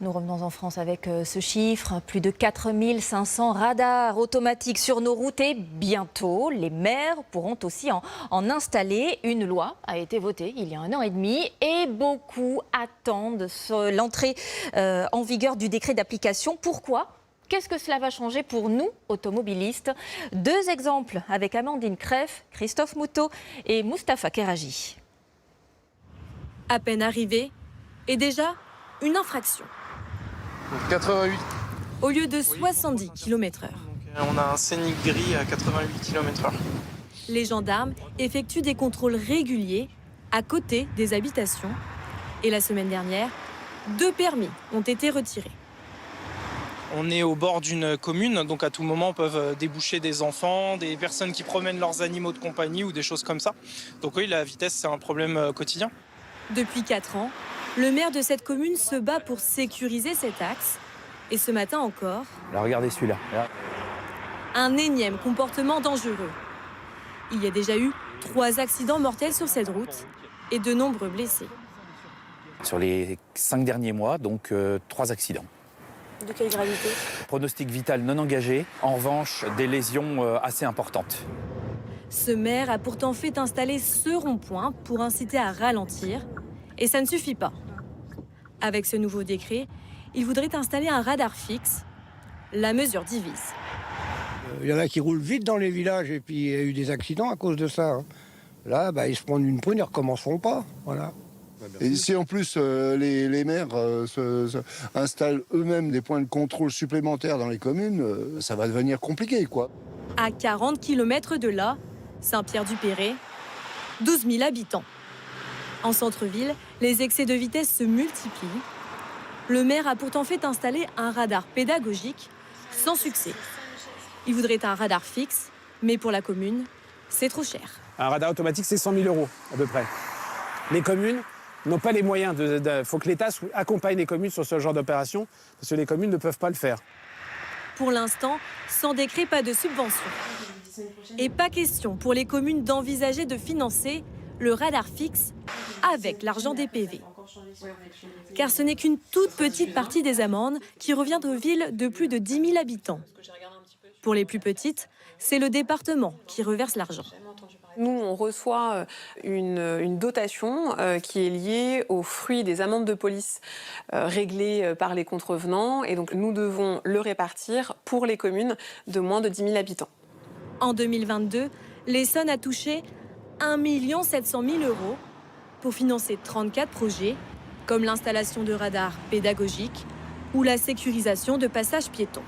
Nous revenons en France avec ce chiffre, plus de 4500 radars automatiques sur nos routes et bientôt les maires pourront aussi en installer. Une loi a été votée il y a 1 an et demi et beaucoup attendent l'entrée en vigueur du décret d'application. Pourquoi ? Qu'est-ce que cela va changer pour nous, automobilistes? 2 exemples avec Amandine Kreff, Christophe Moutot et Mustapha Keraji. À peine arrivé, et déjà une infraction. 88. Au lieu de 70 km/h. On a un scénic gris à 88 km/h. Les gendarmes effectuent des contrôles réguliers à côté des habitations. Et la semaine dernière, 2 permis ont été retirés. On est au bord d'une commune, donc à tout moment peuvent déboucher des enfants, des personnes qui promènent leurs animaux de compagnie ou des choses comme ça. Donc oui, la vitesse, c'est un problème quotidien. Depuis 4 ans, le maire de cette commune se bat pour sécuriser cet axe. Et ce matin encore, là, regardez celui-là. Là. Un énième comportement dangereux. Il y a déjà eu 3 accidents mortels sur cette route et de nombreux blessés. Sur les 5 derniers mois, donc 3 accidents. De quelle gravité? Pronostic vital non engagé, en revanche des lésions assez importantes. Ce maire a pourtant fait installer ce rond-point pour inciter à ralentir. Et ça ne suffit pas. Avec ce nouveau décret, il voudrait installer un radar fixe. La mesure divise. Il y en a qui roulent vite dans les villages et puis il y a eu des accidents à cause de ça. Là, ils se prennent une prune, ils ne recommenceront pas. Voilà. Et si en plus les maires installent eux-mêmes des points de contrôle supplémentaires dans les communes, ça va devenir compliqué, quoi. À 40 km de là, Saint-Pierre-du-Perret, 12 000 habitants. En centre-ville, les excès de vitesse se multiplient. Le maire a pourtant fait installer un radar pédagogique sans succès. Il voudrait un radar fixe, mais pour la commune, c'est trop cher. Un radar automatique, c'est 100 000 € à peu près. Les communes n'ont pas les moyens. Il faut que l'État accompagne les communes sur ce genre d'opération, parce que les communes ne peuvent pas le faire. Pour l'instant, sans décret, pas de subvention. Et pas question pour les communes d'envisager de financer le radar fixe avec l'argent des PV. Car ce n'est qu'une toute petite partie des amendes qui revient aux villes de plus de 10 000 habitants. Pour les plus petites, c'est le département qui reverse l'argent. Nous, on reçoit une dotation qui est liée aux fruits des amendes de police réglées par les contrevenants. Et donc, nous devons le répartir pour les communes de moins de 10 000 habitants. En 2022, l'Essonne a touché 1 700 000 € pour financer 34 projets, comme l'installation de radars pédagogiques ou la sécurisation de passages piétons.